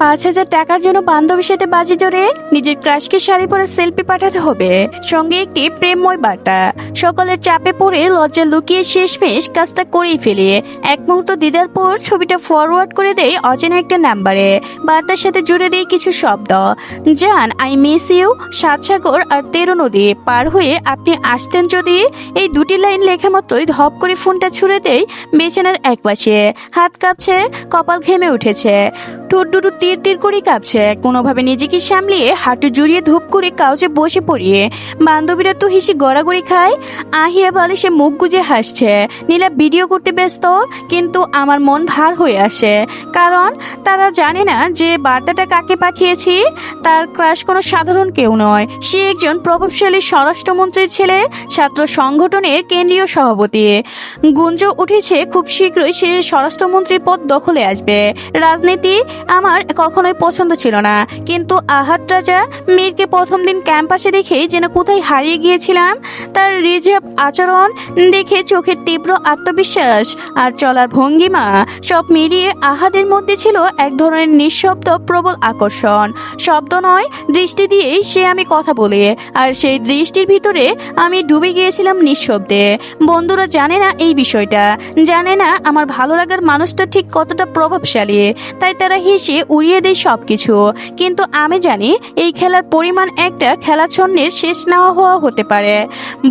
5,000 টাকার জন্য বান্ধবীর সাথে বাজি ধরে নিজের ক্রাশকে শাড়ি পরে সেলফি পাঠাতে হবে, সঙ্গে একটি প্রেমময় বার্তা। সকলের চাপে পড়ে লজ্জা লুকিয়ে শেষমেশ কাজটা করেই ফেলে। এক মুহূর্ত দ্বিধার পর ছবিটা ফরওয়ার্ড করে দেয় অচেনা একটা নাম্বারে। বার্তার সাথে জুড়ে দেয় কিছু শব্দ। জান, আই মিস ইউ। 7 সাগর আর 13 নদী পার হয়ে আপনি আসতেন যদি। এই দুটি লাইন লেখা মাত্রই ধপ করে ফোনটা ছুড়ে দেয় বিছানার একপাশে। হাত কাঁপছে, কপাল ঘেমে উঠেছে, ঠোঁট দুটো তীর তীর করে কাঁপছে। কোনোভাবে নিজেকে সামলিয়ে হাঁটু জড়িয়ে ধূপ করে কাউচে বসে পড়িয়ে বান্ধবীরা তো হেসে গড়াগড়ি খায়। আহিয়া বালিশে মুখ গুজে হাসছে। নীলা ভিডিও করতে ব্যস্ত, কিন্তু আমার মন ভার হয়ে আসে, কারণ তারা জানে না যে বার্তাটা কাকে পাঠিয়েছি। তার ক্রাশ কোনো সাধারণ কেউ নয়, সে একজন প্রভাবশালী স্বরাষ্ট্রমন্ত্রীর ছেলে, ছাত্র সংগঠনের কেন্দ্রীয় সভাপতি। গুঞ্জ উঠেছে খুব শীঘ্রই সে স্বরাষ্ট্রমন্ত্রীর পদ দখলে আসবে। রাজনীতি আমার কখনোই পছন্দ ছিল না, কিন্তু আহাদ রাজা মীরকে প্রথম দিন ক্যাম্পাসে দেখে যেন কোথায় হারিয়ে গিয়েছিলাম। তার রিজার্ভ আচরণ দেখে চোখের তীব্র আত্মবিশ্বাস আর চলার ভঙ্গিমা সব মিলিয়ে আহাদের মধ্যে ছিল এক ধরনের নিঃশব্দ প্রবল আকর্ষণ। শব্দ নয়, দৃষ্টি দিয়েই সে আমি কথা বলে, আর সেই দৃষ্টির ভিতরে আমি ডুবে গিয়েছিলাম নিঃশব্দে। বন্ধুরা জানে না এই বিষয়টা, জানে না আমার ভালো লাগার মানুষটা ঠিক কতটা প্রভাবশালী, তাই তারা হেসে উড়িয়ে দেয় সবকিছু। কিন্তু আমি জানি এই খেলার পরিমাণ একটা খেলাচ্ছন্নের শেষ নেওয়া হওয়া হতে পারে।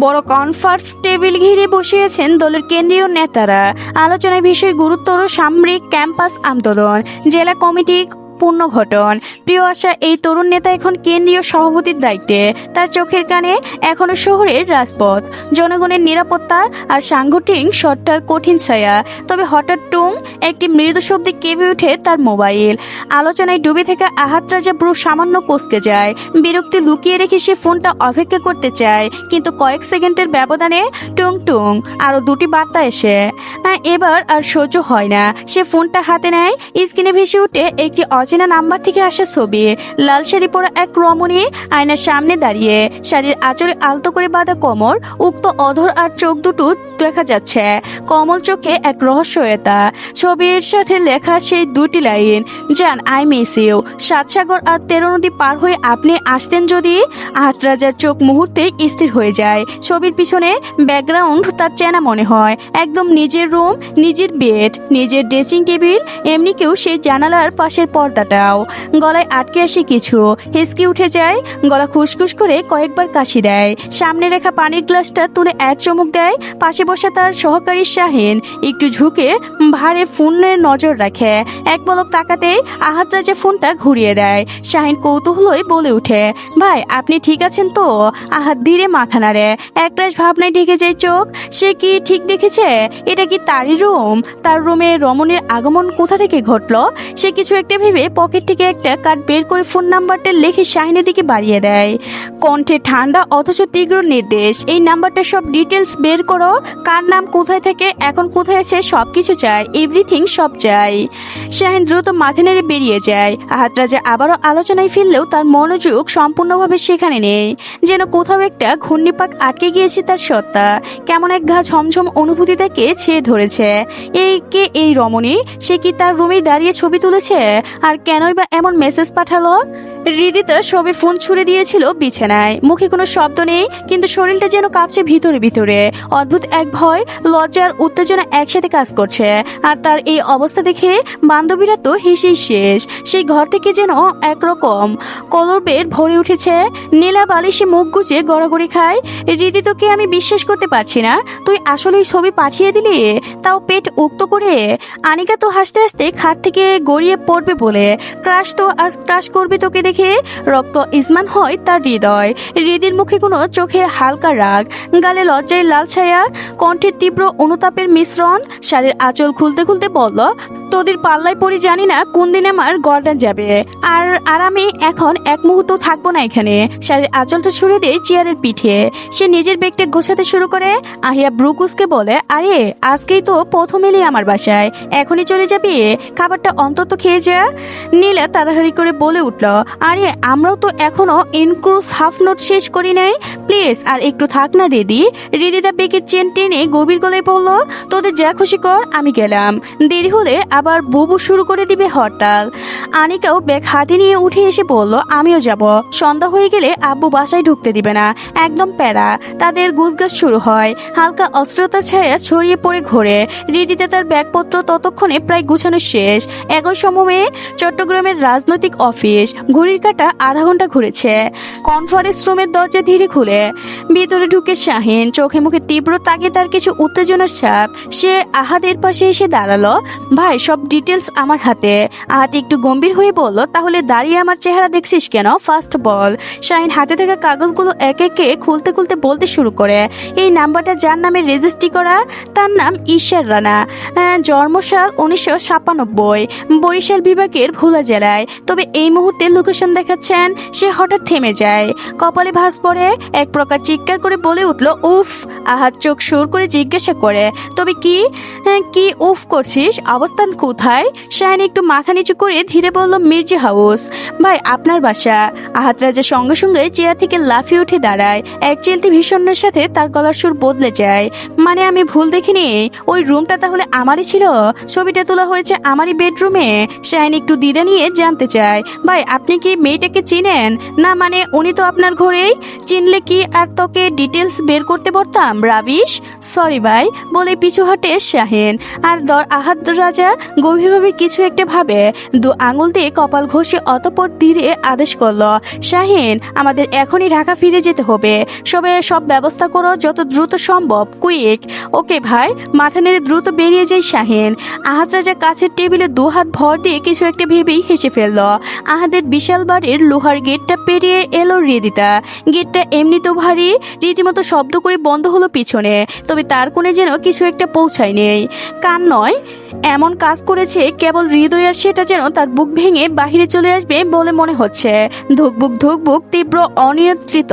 বড় কনফারেন্স টেবিল ঘিরে বসিয়েছেন দলের কেন্দ্রীয় নেতারা। আলোচনায় বিষয় গুরুতর সামরিক ক্যাম্পাস আন্দোলন, জেলা কমিটি পুনর্গঠন। প্রিয় আশা এই তরুণ নেতা এখন কেন্দ্রীয় সভাপতির দায়িত্বে। তার চোখের কানে এখনো শহরের রাজপথ, জনগণের নিরাপত্তা আর সাংগঠনিক সত্তার কঠিন ছায়া। তবে হঠাৎ টুং একটি মৃদু শব্দে কেঁপে ওঠে তার মোবাইল। আলোচনায় ডুবে থাকা আহাদ রাজা ব্রু সামান্য কুঁচকে যায়। বিরক্তি লুকিয়ে রেখে সে ফোনটা অপেক্ষা করতে চায়, কিন্তু কয়েক সেকেন্ডের ব্যবধানে টুং টুং আরো দুটি বার্তা এসে এবার আর সহ্য হয় না। সে ফোনটা হাতে নেয়। স্ক্রিনে ভেসে উঠে একটি অচেনা নাম্বার থেকে আসা ছবি। লাল শাড়ি পরা এক রমণী আয়নার সামনে দাঁড়িয়ে, শাড়ির আঁচলে আলতো করে বাঁধা কোমর, উক্ত অধর আর চোখ দুটো দেখা যাচ্ছে। কমল চোখে এক রহস্যতা। ছবির সাথে লেখা সেই দুটি লাইন, জান, আই মিস ইউ। 7 সাগর আর 13 নদী পার হয়ে আপনি আসতেন যদি। আহাদ রাজার চোখ মুহূর্তে স্থির হয়ে যায়। ছবির পিছনে ব্যাকগ্রাউন্ড তার চেনা মনে হয়। একদম নিজের রুম, নিজের বেড, নিজের ড্রেসিং টেবিল, এমনি কেউ সেই জানালার পাশের পর্দাটাও। গলায় আটকে আসে কিছু, হিসকি উঠে যায়। গলা খুসখুস করে কয়েকবার কাশি দেয়। সামনে রেখা পানির গ্লাসটা তুলে এক চুমুক দেয়। পাশে বসে তার সহকারী শাহিন একটু ঝুঁকে ভারে ফোনের নজর রাখে। এক পলক তাকাতে আহাদ রাজা ফোনটা ঘুরিয়ে দেয়। শাহিন কৌতূহলে বলে উঠে, ভাই আপনি ঠিক আছেন তো? আহাদ ধীরে মাথা নাড়ে। একরাশ ভাবনায় ঢেকে যায় চোখ। সে কি ঠিক দেখেছে? এটা কি তারই রুম? তার রুমে রমণীর আগমন কোথা থেকে ঘটলো? সে কিছু একটা ভেবে পকেট থেকে একটা কার্ড বের করে ফোন নাম্বারটা লিখে শাহিনের দিকে বাড়িয়ে দেয়। কণ্ঠে ঠান্ডা অথচ তীব্র নির্দেশ, এই নাম্বারটা সব ডিটেলস বের করো। কার নাম, কোথায় থেকে, এখন কোথায় আছে, সবকিছু চাই, এভরিথিং সব চাই। শাহিন দ্রুত মাথা নেড়ে বেরিয়ে যায়। আহাদ রাজা আবারও আলোচনায় ফিরলেও তার মনোযোগ সম্পূর্ণভাবে সেখানে নেই। যেন কোথাও একটা ঘূর্ণিপাক আটকে গিয়েছে তার সত্তা। কেমন এক ঘা ঝমঝম অনুভূতি তাকে ছেয়ে ধরেছে। এই রমণী? সে কি তার রুমেই দাঁড়িয়ে ছবি তুলেছে? আর কেনই বা এমন মেসেজ পাঠালো? হৃদিতা সবে ফোন ছুড়ে দিয়েছিল বিছানায়। মুখে কোনো শব্দ নেই, কিন্তু শরীরটা যেন কাঁপছে ভিতরে ভিতরে। অদ্ভুত এক ভয়, লজ্জা আর উত্তেজনা একসাথে কাজ করছে। আর তার এই অবস্থা দেখে বান্ধবীরা তো হেসেই শেষ। সেই ঘর থেকে যেন একরকম কলরবের ভরে উঠেছে। নীলা বালিশে মুখ গুজে গড়াগড়ি খায়। হৃদিতকে আমি বিশ্বাস করতে পারছি না, তুই আসলেই ছবি পাঠিয়ে দিলি, তাও পেট উক্ত করে। আনিকা তো হাসতে হাসতে খাট থেকে গড়িয়ে পড়বে বলে। ক্রাশ তো আজ ক্রাশ করবে তোকে দেখে। রক্ত ইসমান হয় তার হৃদয়। হৃদির মুখে কোনো চোখে হালকা রাগ, গালে লজ্জায় লাল ছায়া, কণ্ঠে তীব্র অনুতাপের মিশ্রণ। শাড়ির আঁচল খুলতে খুলতে বলল, তোদের পাল্লায় পড়ি জানি না কোন দিন আমার গর্দান যাবে। আর আমি এখন এক মুহূর্ত থাকবো না এখানে। শাড়ির আঁচলটা ছুড়ে দিয়ে চেয়ারের পিঠে সে নিজের ব্যাগটা গোছাতে শুরু করে। আহিয়া ব্রুকুসকে বলে, আরে আজকেই তো প্রথম এলি আমার বাসায়, এখনই চলে যাবি? খাবারটা অন্তত খেয়ে যা। নীলা তাড়াহুড়ি করে বলে উঠল, আরে আমরাও তো এখনো ইনক্রুজ হাফ নোট শেষ করি নাই, প্লিজ আর একটু থাক না রিদিতা বেকের চেন টেনে গভীর গলায় বলল, তোদের যা খুশি কর, আমি গেলাম। দেরি হলে আবার বুবু শুরু করে দিবে হরতাল। আনিকাও ব্যাগ হাতে নিয়ে উঠে এসে বলল, আমিও যাব। সন্ধ্যা হয়ে গেলে আব্বু বাসায় ঢুকতে দিবে না, একদম প্যারা। তাদের গুজগাছ শুরু হয়, হালকা অস্ত্রতা ছায়া ছড়িয়ে পড়ে ঘোরে। রিদিতা তার ব্যাগপত্র ততক্ষণে প্রায় গুছানো শেষ। একই সময়ে চট্টগ্রামের রাজনৈতিক অফিস, ঘড়ির কাঁটা আধা ঘন্টা ঘুরেছে। কনফারেন্স রুমের দরজা ধীরে খুলে ভিতরে ঢুকে শাহিন, চোখে মুখে তীব্র তাকে তার কিছু উত্তেজনার ছাপ। সে আহাদের পাশে এসে দাঁড়ালো। ভাই, সব ডিটেলস আমার হাতে। আহাদ একটু গম্ভীর হয়ে বলল, তাহলে দাঁড়িয়ে আমার চেহারা দেখছিস কেন, ফার্স্ট বল। শাহিন হাতে থাকা কাগজগুলো এক একে খুলতে খুলতে বলতে শুরু করে, এই নাম্বারটা যার নামে রেজিস্ট্রি করা তার নাম ঈশ্বর রানা, জন্মসাল 1997, বরিশাল বিভাগের ভোলা জেলায়। তবে এই মুহূর্তে লোকেশন দেখাচ্ছেন। সে হঠাৎ থেমে যায়, কপালে ভাঁজ পড়ে, এক প্রকার চিৎকার করে বলে উঠল, উফ। আহাদ চোখ সুর করে জিজ্ঞাসা করে, তবে কি কি উফ করছিস, অবস্থান কোথায়? শাহিন একটু মাথা নিচু করে ধীরে বলল, মির্জা হাউস। ভাই, আপনার বাসা। আহাদ রাজা সঙ্গে সঙ্গে চেয়ার থেকে লাফিয়ে উঠে দাঁড়ায়। এক চিলতি ভীষণের সাথে তার গলার সুর বদলে যায়। মানে আমি ভুল দেখিনি, ওই রুমটা তাহলে আমারই ছিল? ছবিটা তোলা হয়েছে আমারই বেডরুমে? শাহিন একটু দ্বিধা নিয়ে জানতে চায়, ভাই আপনি কি মেয়েটাকে চিনেন? না মানে উনি তো আপনার ঘরেই, চিনলে কি আর তোকে ডিটেলস বের করতে পারতাম, রাবিশ। সরি ভাই বলে পিছু হটে শাহিন। আর আহাদ রাজা গভীরভাবে কিছু একটা ভাবে, দু আঙুল দিয়ে কপাল ঘষে অতঃপর ধীরে আদেশ করলো, শাহিন আমাদের এখনই ঢাকা ফিরে যেতে হবে, সব ব্যবস্থা করো যত দ্রুত সম্ভব, কুইক। ওকে ভাই, মাথা নেড়ে দ্রুত বেরিয়ে যায় শাহিন। আহাদ রাজা কাছের টেবিলে দু হাত ভর দিয়ে কিছু একটা ভেবেই হেসে ফেলল। আহাদের বিশাল বাড়ির লোহার গেটটা পেরিয়ে এলো রিদিতা। গেটটা এমনিতেও ভারী, রীতিমতো শব্দ করে বন্ধ হলো পিছনে। তবে তার কোণে যেন কিছু একটা পৌঁছায় নেই। কান নয়, এমন কাজ করেছে কেবল হৃদয়, আর সেটা যেন তার বুক ভেঙে বাহিরে চলে আসবে বলে মনে হচ্ছে। ধুকবুক তীব্র অনিয়ন্ত্রিত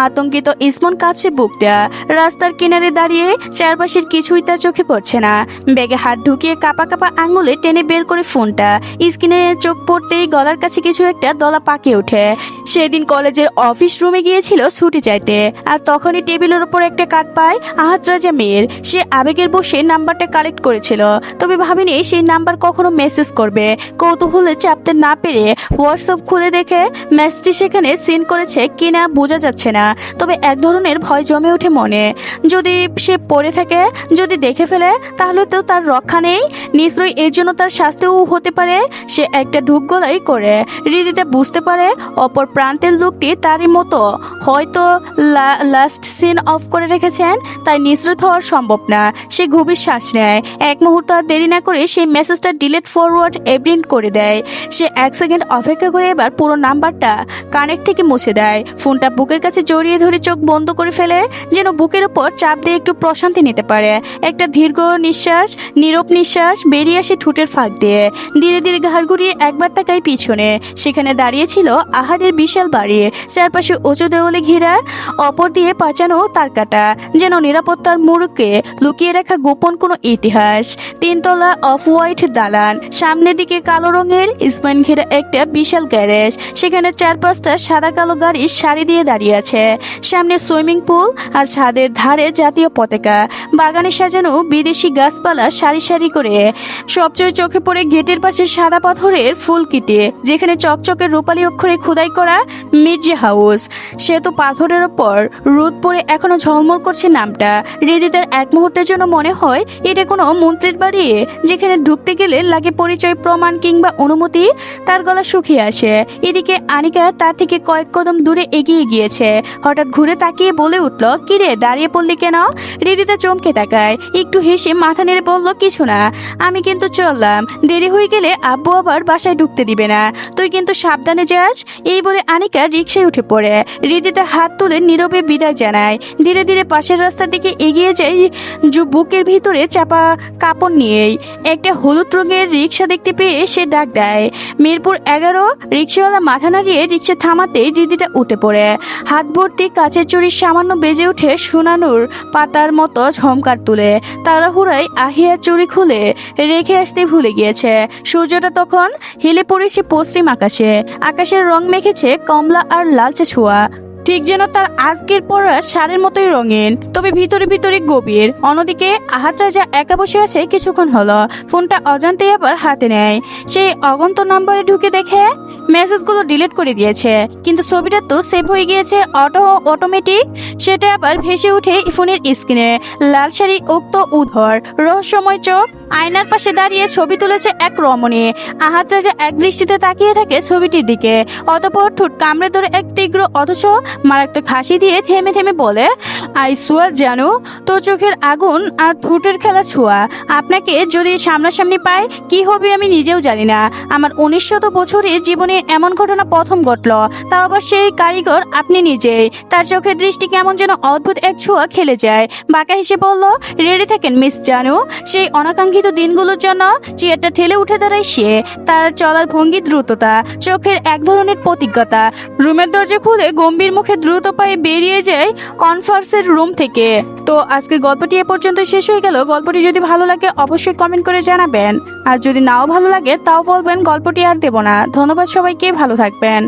আতঙ্কিত ইসমন কাঁপছে বুকটা। রাস্তার কিনারে দাঁড়িয়ে চারপাশের কিছুই তার চোখে পড়ছে না। ব্যাগে হাত ঢুকিয়ে কাপা কাপা আঙুলে টেনে বের করে ফোনটা। স্ক্রিনে চোখ পড়তেই গলার কাছে কিছু একটা দলা পাকিয়ে ওঠে। সেদিন কলেজের অফিস রুমে গিয়েছিল ছুটি চাইতে, আর তখনই টেবিলের ওপর একটা কার্ড পায় আহাদ রাজা মেয়ের। সে আবেগের বসে নাম্বারটা কালেক্ট করেছিল, তবে ভাবেনি সেই নাম্বার কখনো মেসেজ করবে। কৌতূহলে চাপতে না পেরে হোয়াটসঅ্যাপ খুলে দেখে মেসেজটি সেখানে সিন করেছে কিনা বোঝা যাচ্ছে না। তবে এক ধরনের ভয় জমে ওঠে মনে। যদি সে পড়ে থাকে, যদি দেখে ফেলে, তাহলে তো তার রক্ষা নেই। নিশ্চয়ই এর জন্য তার শাস্তিও হতে পারে। সে একটা ঢুক গলাই করে হৃদিতে বুঝতে পারে অপর প্রান্তের লোকটি তারই মতো, হয়তো লাস্ট সিন অফ করে রেখেছেন, তাই নিঃসৃত হওয়ার সম্ভব না। সে গভীর শ্বাস নেয়। এক মুহূর্ত আর দেরি না করে সেই মেসেজটা ডিলিট ফরওয়ার্ড এভরিন করে দেয়। সে 1 সেকেন্ড অপেক্ষা করে এবার পুরো নাম্বারটা কানেক্ট থেকে মুছে দেয়। ফোনটা বুকের কাছে জড়িয়ে ধরে চোখ বন্ধ করে ফেলে, যেন বুকের উপর চাপ দিয়ে একটু প্রশান্তি নিতে পারে। একটা দীর্ঘ নিঃশ্বাস, নীরব নিঃশ্বাস বেরিয়ে আসে ঠোঁটের ফাঁক দিয়ে। ধীরে ধীরে ঘাড় ঘুরিয়ে একবার তাকায় পিছনে। সেখানে দাঁড়িয়েছিল আহাদের বিশাল বাড়ি, চারপাশে উঁচু দেওয়ালে ঘেরা, অপর দিয়ে পাচানো তার কাটা, যেন নিরাপত্তার মোড়কে লুকিয়ে রাখা গোপন কোনো ইতিহাস। 3 তলা অফ হোয়াইট দালান, সামনের দিকে কালো রঙের স্পাইন ঘেরা একটা বিশাল গ্যারেজ। সেখানে 4-5টা সাদা কালো গাড়ি সারি দিয়ে দাঁড়িয়ে আছে। সামনে সুইমিং পুল, আর ছাদের ধারে জাতীয় পতাকা। বাগানে সাজানো বিদেশি গাছপালা সারি সারি করে। সবচেয়ে চোখে পড়ে গেটের পাশে সাদা পাথরের ফুল কিটে, যেখানে চকচকে রূপালী অক্ষরে খোদাই করা মির্জা হাউস। সে তো পাথরের ওপর রোদ পড়ে এখনো ঝলমল করছে নামটা। হৃদিতার এক মুহূর্তের জন্য মনে হয় এটা কোনো মন্ত্রীর বাড়ি, যেখানে ঢুকতে গেলে লাগে পরিচয় প্রমাণ কিংবা অনুমতি। তার গলা শুকিয়ে আসে। এদিকে আনিকা তার থেকে কয়েক কদম দূরে এগিয়ে গিয়েছে। হঠাৎ ঘুরে তাকিয়ে বলে উঠল, কিরে দাঁড়িয়ে পড়লি কেন? হৃদিতা চমকে তাকায়, একটু হেসে মাথা নেড়ে বলল, কিছু না, আমি কিন্তু চললাম, দেরি হয়ে গেলে আব্বু আবার বাসায় ঢুকতে দিবে না, তুই কিন্তু সাবধানে যাস। এই বলে আনিকা রিকশায় উঠে পড়ে। হৃদিতা হাত তুলে নীরবে বিদায় জানায়। ধীরে ধীরে পাশের রাস্তার দিকে এগিয়ে যায়, বুকের ভিতরে চাপা কাপড় নিয়ে। নেই। একটা হলুদ রঙের রিক্সা দেখতে পেয়ে সে ডাক দেয়। মিরপুর 11। রিক্সাওয়ালা মাথা নাড়িয়ে রিক্সা থামাতেই দিদিটা উঠে পড়ে। হাত ভর্তি কাচের চুড়ি সামান্য বেজে উঠে সোনানুর পাতার মতো ঝমকার তুলে। তাড়াহুড়ায় আহিয়া চুড়ি খুলে রেখে আসতে ভুলে গিয়েছে। সূর্যটা তখন হেলে পড়েছে পশ্চিম আকাশে। আকাশের রং মেখেছে কমলা আর লালচে ছোঁয়া, ঠিক যেন তার আজকের পরা শাড়ির মতোই রঙিন, তবে ভিতরে ভিতরে গভীর। অন্যদিকে আহাত রাজা একা বসে আছে। কিছুক্ষণ হলো ফোনটা অজান্তেই আবার হাতে নেয়। সেই অগন্ত নম্বরে ঢুকে দেখে মেসেজগুলো ডিলিট করে দিয়েছে, কিন্তু ছবিটা তো সেভ হয়ে গিয়েছে অটোমেটিক। সেটা আবার ভেসে উঠে ফোনের স্ক্রিনে। লাল শাড়ি, উক্ত উধর, রহস্যময় চোখ। আয়নার পাশে দাঁড়িয়ে ছবি তুলেছে এক রমণী। আহাত রাজা এক দৃষ্টিতে তাকিয়ে থাকে ছবিটির দিকে, অতঃপর ঠোঁট কামড়ে ধরে এক তীব্র অথচ মারাত্মক হাসি দিয়ে থেমে থেমে বলে, আই সোয়ার জানো, তোর চোখের আগুন আর ঠোঁটের খেলা ছোঁয়া। আপনাকে যদি সামনাসামনি পাই কি হবে আমি নিজেও জানি না। আমার 1900 বছরের জীবনে এমন ঘটনা প্রথম ঘটল, তাও আবার সেই কারিগর আপনি নিজেই। তার চোখের দৃষ্টি কেমন যেন অদ্ভুত এক ছোঁয়া খেলে যায়। বাঁকা হেসে বলল, রেডি থাকেন মিস জানো। সেই অনাকাঙ্ক্ষিত দিনগুলোর জন্য চেয়ারটা ঠেলে উঠে দাঁড়ায় সে। তার চলার ভঙ্গি দ্রুততা, চোখের এক ধরনের প্রতিজ্ঞতা। রুমের দরজা খুলে গম্ভীর মুখে দ্রুত পায়ে বেরিয়ে যায় কনফারেন্সের রুম থেকে। তো আজকের গল্পটি এ পর্যন্ত শেষ হয়ে গেল। গল্পটি যদি ভালো লাগে অবশ্যই কমেন্ট করে জানাবেন, আর যদি নাও ভালো লাগে তাও বলবেন। গল্পটি আর দেব না। ধন্যবাদ সবাইকে, ভালো থাকবেন।